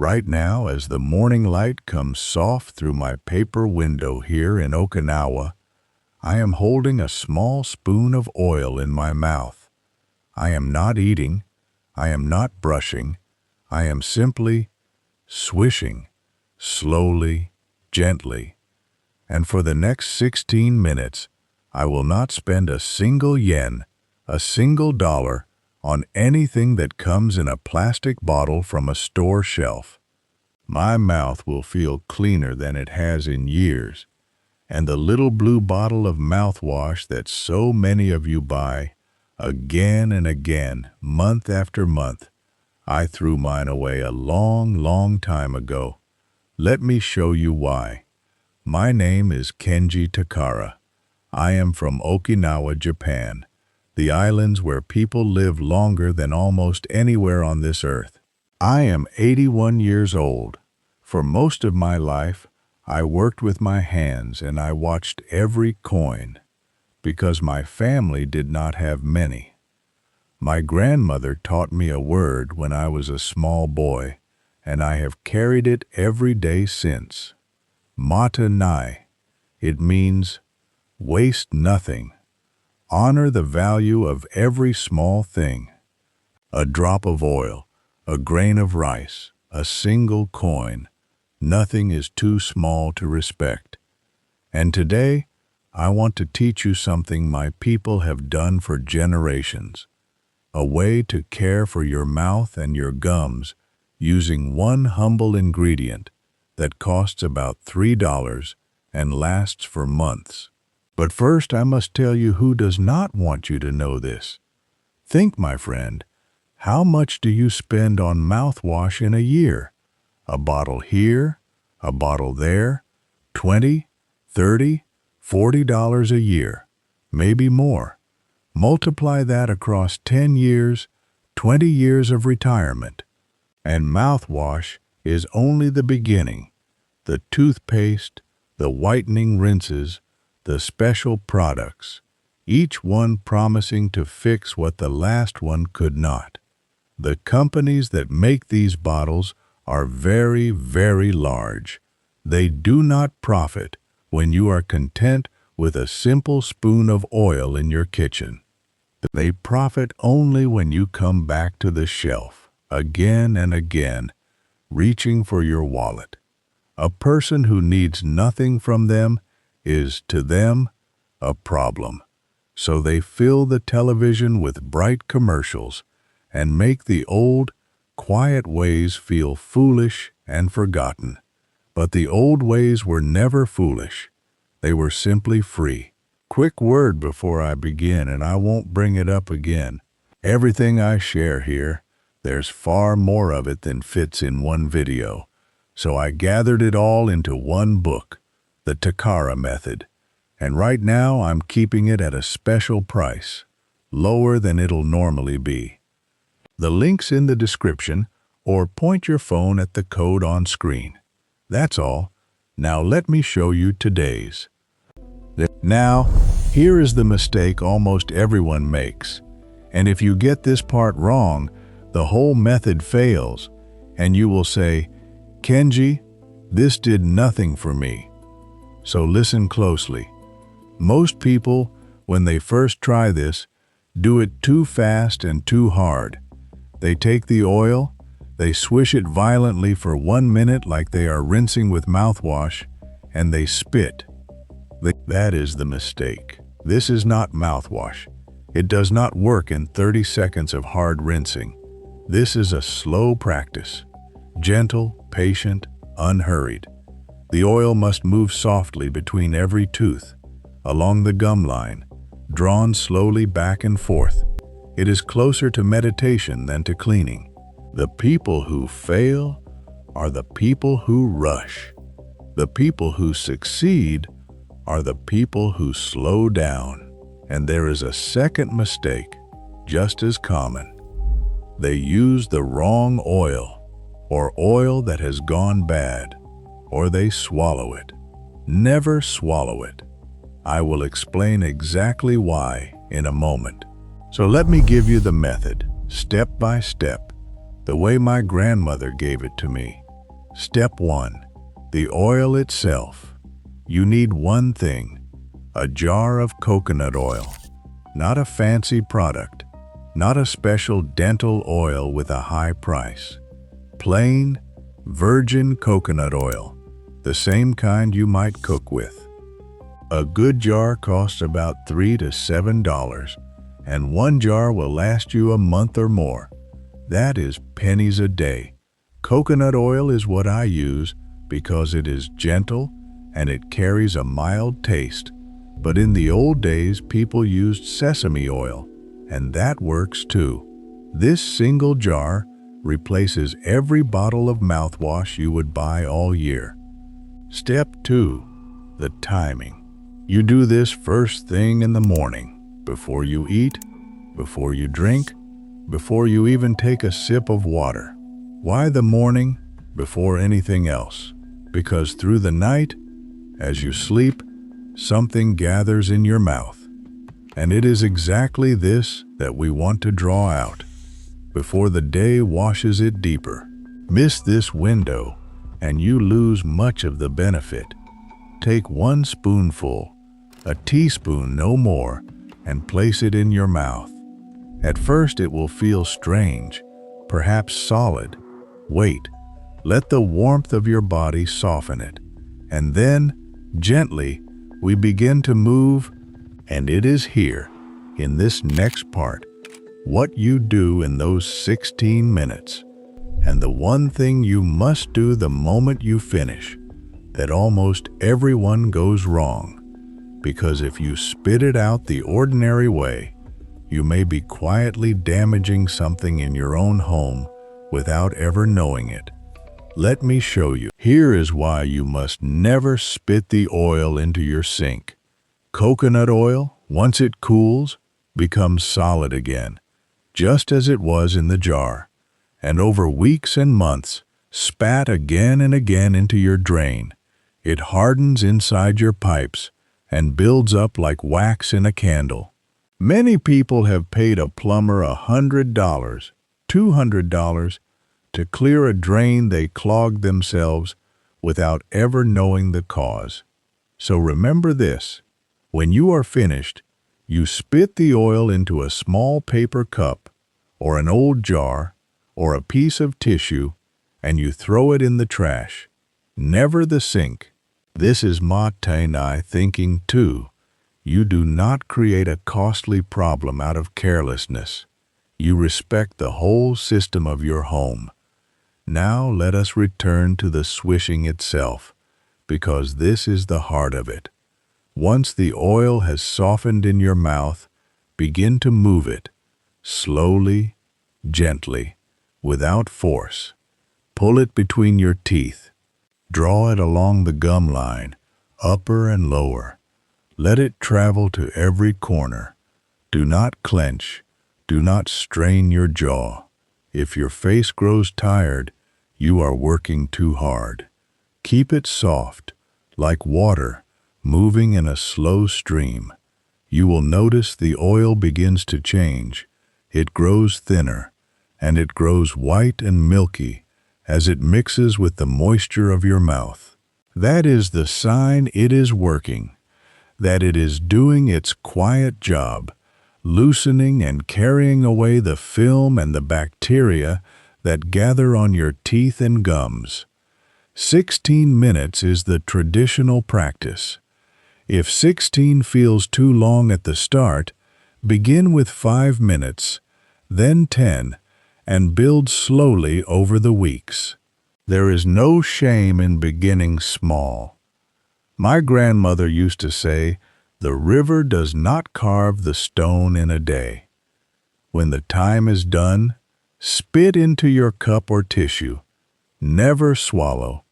Right now, as the morning light comes soft through my paper window here in Okinawa, I am holding a small spoon of oil in my mouth. I am not eating, I am not brushing, I am simply swishing, slowly, gently. And for the next 16 minutes, I will not spend a single yen, a single dollar, on anything that comes in a plastic bottle from a store shelf. My mouth will feel cleaner than it has in years, and the little blue bottle of mouthwash that so many of you buy, again and again, month after month, I threw mine away a long, long time ago. Let me show you why. My name is Kenji Takara. I am from Okinawa, Japan, the islands where people live longer than almost anywhere on this earth. I am 81 years old. For most of my life, I worked with my hands and I watched every coin, because my family did not have many. My grandmother taught me a word when I was a small boy, and I have carried it every day since. Mata nai. It means waste nothing. Honor the value of every small thing. A drop of oil, a grain of rice, a single coin. Nothing is too small to respect. And today, I want to teach you something my people have done for generations. A way to care for your mouth and your gums using one humble ingredient that costs about $3 and lasts for months. But first, I must tell you who does not want you to know this. Think, my friend, how much do you spend on mouthwash in a year? A bottle here, a bottle there, $20, $30, $40 a year, maybe more. Multiply that across 10 years, 20 years of retirement. And mouthwash is only the beginning. The toothpaste, the whitening rinses, the special products, each one promising to fix what the last one could not. The companies that make these bottles are very, very large. They do not profit when you are content with a simple spoon of oil in your kitchen. They profit only when you come back to the shelf, again and again, reaching for your wallet. A person who needs nothing from them is, to them, a problem. So they fill the television with bright commercials and make the old, quiet ways feel foolish and forgotten. But the old ways were never foolish. They were simply free. Quick word before I begin, and I won't bring it up again. Everything I share here, there's far more of it than fits in one video. So I gathered it all into one book, the Takara Method. And right now I'm keeping it at a special price, lower than it'll normally be. The link's in the description, or point your phone at the code on screen. That's all. Now let me show you today's. Now, here is the mistake almost everyone makes. And if you get this part wrong, the whole method fails, and you will say, Kenji, this did nothing for me. So listen closely. Most people, when they first try this, do it too fast and too hard. They take the oil, they swish it violently for 1 minute like they are rinsing with mouthwash, and they spit. That is the mistake. This is not mouthwash. It does not work in 30 seconds of hard rinsing. This is a slow practice. Gentle, patient, unhurried. The oil must move softly between every tooth, along the gum line, drawn slowly back and forth. It is closer to meditation than to cleaning. The people who fail are the people who rush. The people who succeed are the people who slow down. And there is a second mistake, just as common. They use the wrong oil, or oil that has gone bad, or they swallow it. Never swallow it. I will explain exactly why in a moment. So let me give you the method, step by step, the way my grandmother gave it to me. Step 1. The oil itself. You need one thing, a jar of coconut oil. Not a fancy product, not a special dental oil with a high price. Plain, virgin coconut oil, the same kind you might cook with. A good jar costs about $3 to $7, and one jar will last you a month or more. That is pennies a day. Coconut oil is what I use because it is gentle and it carries a mild taste. But in the old days, people used sesame oil, and that works too. This single jar replaces every bottle of mouthwash you would buy all year. Step 2. The timing. You do this first thing in the morning, before you eat, before you drink, before you even take a sip of water. Why the morning before anything else? Because through the night, as you sleep, something gathers in your mouth. And it is exactly this that we want to draw out before the day washes it deeper. Miss this window and you lose much of the benefit. Take 1 spoonful, a teaspoon no more, and place it in your mouth. At first it will feel strange, perhaps solid. Wait, let the warmth of your body soften it. And then, gently, we begin to move, and it is here, in this next part, what you do in those 16 minutes. And the one thing you must do the moment you finish, that almost everyone goes wrong. Because if you spit it out the ordinary way, you may be quietly damaging something in your own home without ever knowing it. Let me show you. Here is why you must never spit the oil into your sink. Coconut oil, once it cools, becomes solid again, just as it was in the jar, and over weeks and months, spat again and again into your drain. It hardens inside your pipes and builds up like wax in a candle. Many people have paid a plumber $100, $200, to clear a drain they clogged themselves without ever knowing the cause. So remember this, when you are finished, you spit the oil into a small paper cup or an old jar or a piece of tissue and you throw it in the trash, never the sink. This is Matenai thinking too. You do not create a costly problem out of carelessness. You respect the whole system of your home. Now let us return to the swishing itself, because this is the heart of it. Once the oil has softened in your mouth, begin to move it, slowly, gently, without force. Pull it between your teeth. Draw it along the gum line, upper and lower. Let it travel to every corner. Do not clench. Do not strain your jaw. If your face grows tired, you are working too hard. Keep it soft, like water, moving in a slow stream. You will notice the oil begins to change. It grows thinner, and it grows white and milky as it mixes with the moisture of your mouth. That is the sign it is working, that it is doing its quiet job, loosening and carrying away the film and the bacteria that gather on your teeth and gums. 16 minutes is the traditional practice. If 16 feels too long at the start, begin with 5 minutes, then 10, and build slowly over the weeks. There is no shame in beginning small. My grandmother used to say, "The river does not carve the stone in a day." When the time is done, spit into your cup or tissue. Never swallow,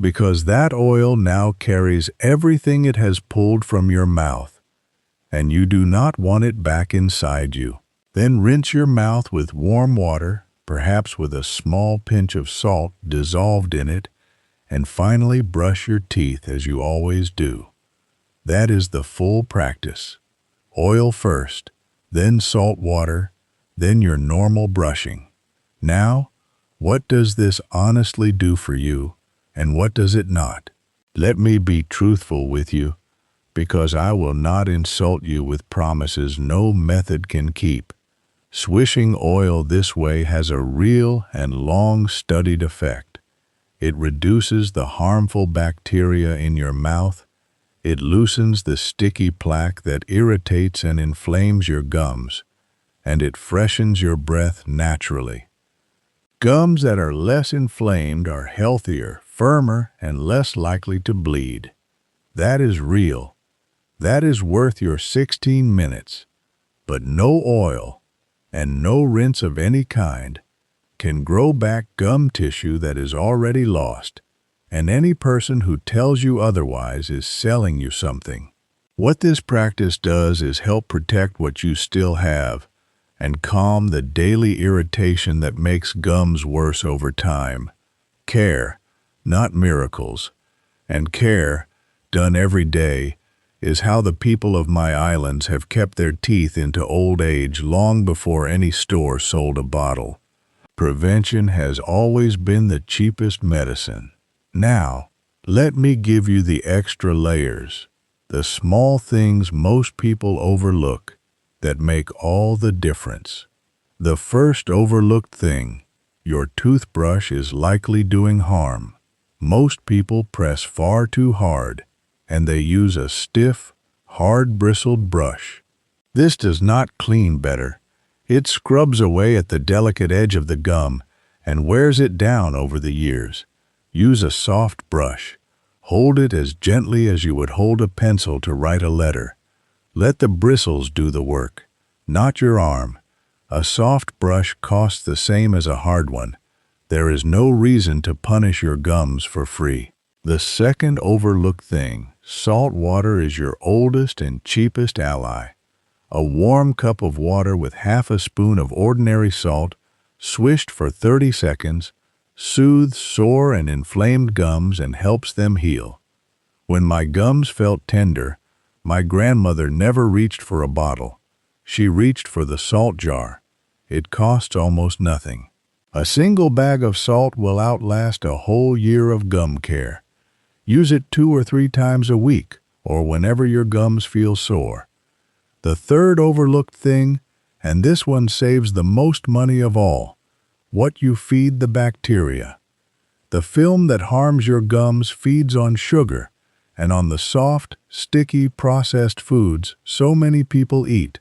because that oil now carries everything it has pulled from your mouth, and you do not want it back inside you. Then rinse your mouth with warm water, perhaps with a small pinch of salt dissolved in it, and finally brush your teeth as you always do. That is the full practice. Oil first, then salt water, then your normal brushing. Now, what does this honestly do for you? and what does it not? Let me be truthful with you, because I will not insult you with promises no method can keep. Swishing oil this way has a real and long-studied effect. It reduces the harmful bacteria in your mouth. It loosens the sticky plaque that irritates and inflames your gums, and it freshens your breath naturally. Gums that are less inflamed are healthier, firmer, and less likely to bleed. That is real. That is worth your 16 minutes. But no oil and no rinse of any kind can grow back gum tissue that is already lost, and any person who tells you otherwise is selling you something. What this practice does is help protect what you still have and calm the daily irritation that makes gums worse over time. Care, not miracles, and care, done every day, is how the people of my islands have kept their teeth into old age long before any store sold a bottle. Prevention has always been the cheapest medicine. Now, let me give you the extra layers, the small things most people overlook that make all the difference. The first overlooked thing, your toothbrush is likely doing harm. Most people press far too hard, and they use a stiff, hard-bristled brush. This does not clean better. It scrubs away at the delicate edge of the gum and wears it down over the years. Use a soft brush. Hold it as gently as you would hold a pencil to write a letter. Let the bristles do the work, not your arm. A soft brush costs the same as a hard one. There is no reason to punish your gums for free. The second overlooked thing, salt water is your oldest and cheapest ally. A warm cup of water with half a spoon of ordinary salt, swished for 30 seconds, soothes sore and inflamed gums and helps them heal. When my gums felt tender, my grandmother never reached for a bottle. She reached for the salt jar. It costs almost nothing. A single bag of salt will outlast a whole year of gum care. Use it 2 or 3 times a week, or whenever your gums feel sore. The third overlooked thing, and this one saves the most money of all, what you feed the bacteria. The film that harms your gums feeds on sugar and on the soft, sticky, processed foods so many people eat.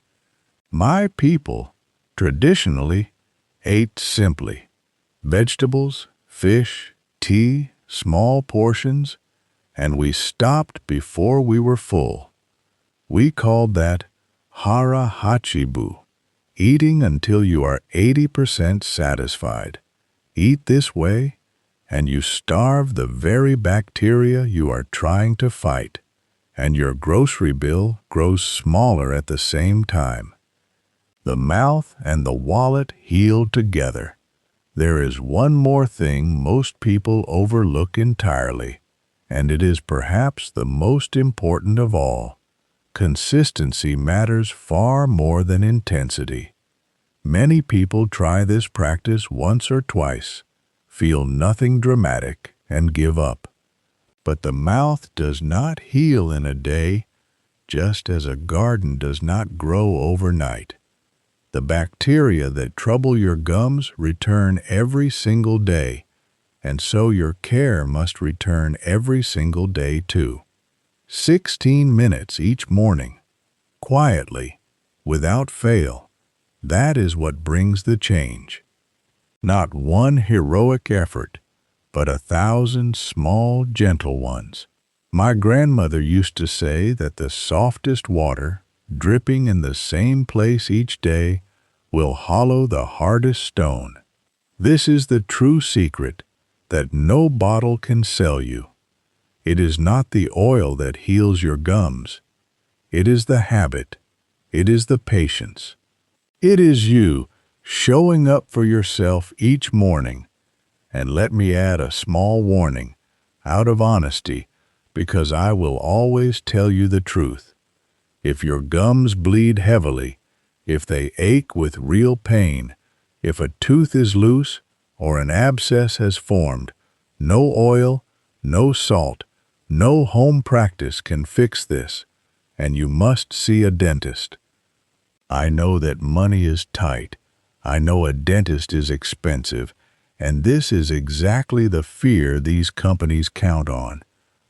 My people, traditionally, ate simply. Vegetables, fish, tea, small portions, and we stopped before we were full. We called that hara hachibu, eating until you are 80% satisfied. Eat this way, and you starve the very bacteria you are trying to fight, and your grocery bill grows smaller at the same time. The mouth and the wallet heal together. There is one more thing most people overlook entirely, and it is perhaps the most important of all. Consistency matters far more than intensity. Many people try this practice once or twice, feel nothing dramatic, and give up. But the mouth does not heal in a day, just as a garden does not grow overnight. The bacteria that trouble your gums return every single day, and so your care must return every single day too. 16 minutes each morning, quietly, without fail. That is what brings the change. Not one heroic effort, but 1,000 small, gentle ones. My grandmother used to say that the softest water, dripping in the same place each day, will hollow the hardest stone. This is the true secret that no bottle can sell you. It is not the oil that heals your gums. It is the habit. It is the patience. It is you showing up for yourself each morning. And let me add a small warning, out of honesty, because I will always tell you the truth. If your gums bleed heavily, if they ache with real pain, if a tooth is loose or an abscess has formed, no oil, no salt, no home practice can fix this, and you must see a dentist. I know that money is tight. I know a dentist is expensive, and this is exactly the fear these companies count on.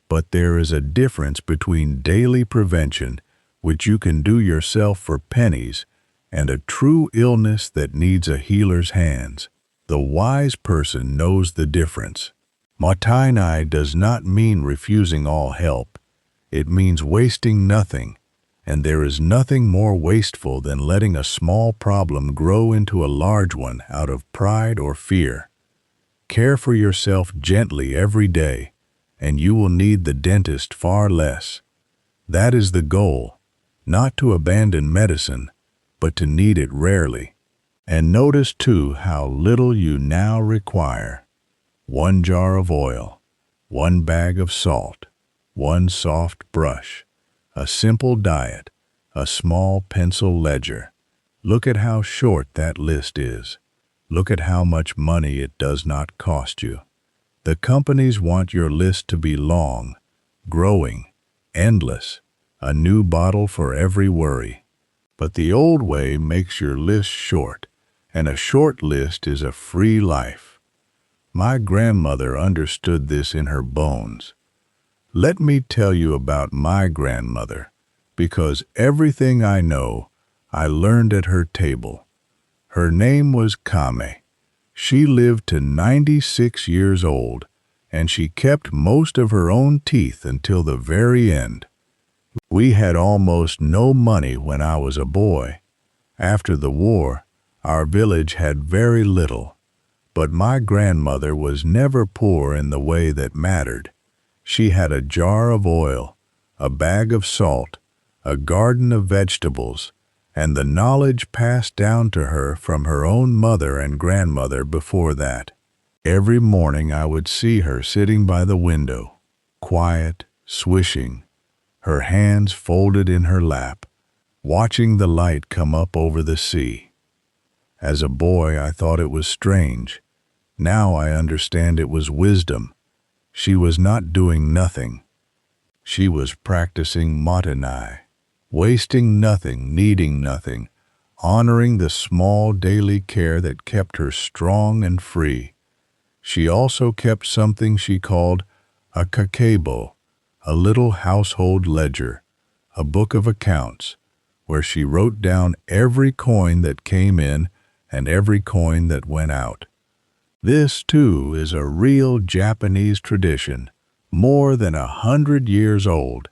But there is a difference between daily prevention, which you can do yourself for pennies, and a true illness that needs a healer's hands. The wise person knows the difference. Matainai does not mean refusing all help. It means wasting nothing, and there is nothing more wasteful than letting a small problem grow into a large one out of pride or fear. Care for yourself gently every day, and you will need the dentist far less. That is the goal, not to abandon medicine, but to need it rarely. And notice too how little you now require. 1 jar of oil, 1 bag of salt, 1 soft brush, a simple diet, a small pencil ledger. Look at how short that list is. Look at how much money it does not cost you. The companies want your list to be long, growing, endless, a new bottle for every worry. But the old way makes your list short, and a short list is a free life. My grandmother understood this in her bones. Let me tell you about my grandmother, because everything I know, I learned at her table. Her name was Kame. She lived to 96 years old, and she kept most of her own teeth until the very end. We had almost no money when I was a boy. After the war, our village had very little, but my grandmother was never poor in the way that mattered. She had a jar of oil, a bag of salt, a garden of vegetables, and the knowledge passed down to her from her own mother and grandmother before that. Every morning I would see her sitting by the window, quiet, swishing, her hands folded in her lap, watching the light come up over the sea. As a boy, I thought it was strange. Now I understand it was wisdom. She was not doing nothing. She was practicing matanai, wasting nothing, needing nothing, honoring the small daily care that kept her strong and free. She also kept something she called a kakebo, a little household ledger, a book of accounts, where she wrote down every coin that came in and every coin that went out. This, too, is a real Japanese tradition, more than 100 years old.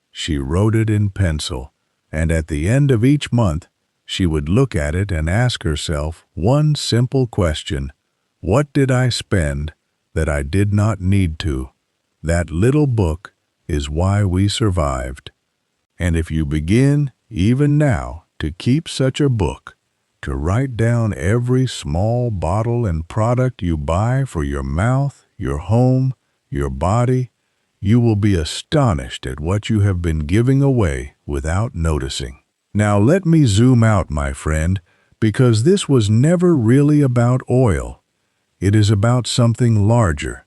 She wrote it in pencil, and at the end of each month, she would look at it and ask herself one simple question: what did I spend that I did not need to? That little book is why we survived. And if you begin, even now, to keep such a book, to write down every small bottle and product you buy for your mouth, your home, your body, you will be astonished at what you have been giving away without noticing. Now let me zoom out, my friend, because this was never really about oil. It is about something larger.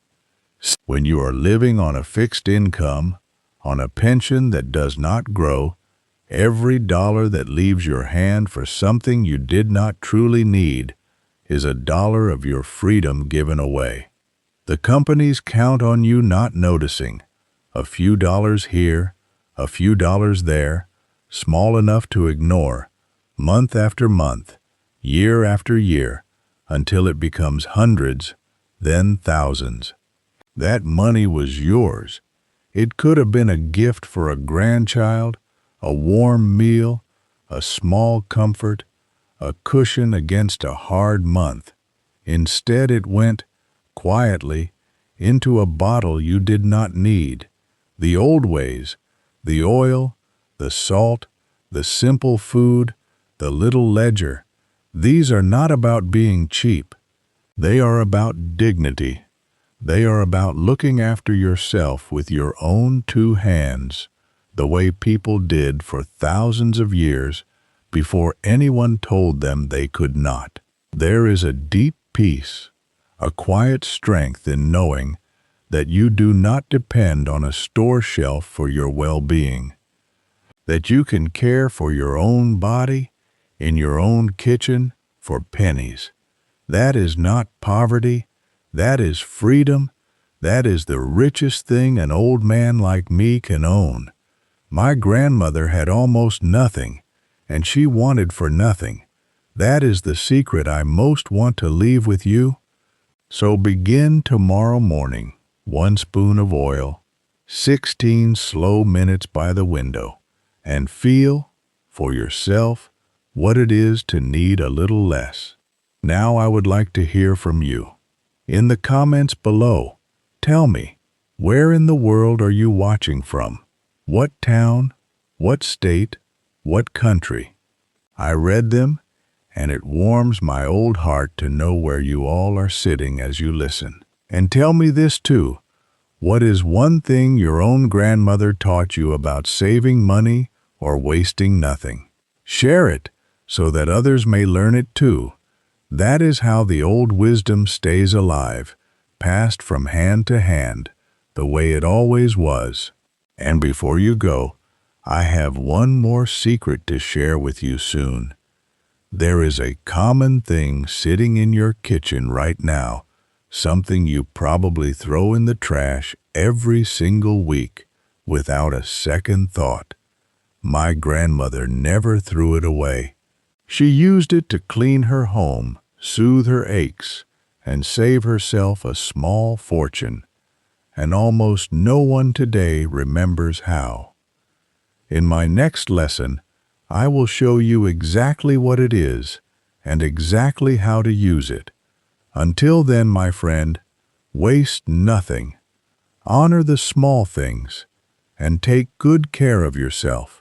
When you are living on a fixed income, on a pension that does not grow, every dollar that leaves your hand for something you did not truly need is a dollar of your freedom given away. The companies count on you not noticing. A few dollars here, a few dollars there, small enough to ignore, month after month, year after year, until it becomes hundreds, then thousands. That money was yours. It could have been a gift for a grandchild, a warm meal, a small comfort, a cushion against a hard month. Instead, it went, quietly, into a bottle you did not need. The old ways, the oil, the salt, the simple food, the little ledger, these are not about being cheap. They are about dignity. They are about looking after yourself with your own 2 hands, the way people did for thousands of years before anyone told them they could not. There is a deep peace, a quiet strength in knowing that you do not depend on a store shelf for your well-being, that you can care for your own body in your own kitchen for pennies. That is not poverty. That is freedom. That is the richest thing an old man like me can own. My grandmother had almost nothing, and she wanted for nothing. That is the secret I most want to leave with you. So begin tomorrow morning, 1 spoon of oil, 16 slow minutes by the window, and feel, for yourself, what it is to need a little less. Now I would like to hear from you. In the comments below, tell me, where in the world are you watching from? What town? What state? What country? I read them, and it warms my old heart to know where you all are sitting as you listen. And tell me this too, what is one thing your own grandmother taught you about saving money or wasting nothing? Share it so that others may learn it too. That is how the old wisdom stays alive, passed from hand to hand, the way it always was. And before you go, I have one more secret to share with you soon. There is a common thing sitting in your kitchen right now, something you probably throw in the trash every single week without a second thought. My grandmother never threw it away. She used it to clean her home, soothe her aches, and save herself a small fortune. And almost no one today remembers how. In my next lesson, I will show you exactly what it is and exactly how to use it. Until then, my friend, waste nothing. Honor the small things and take good care of yourself.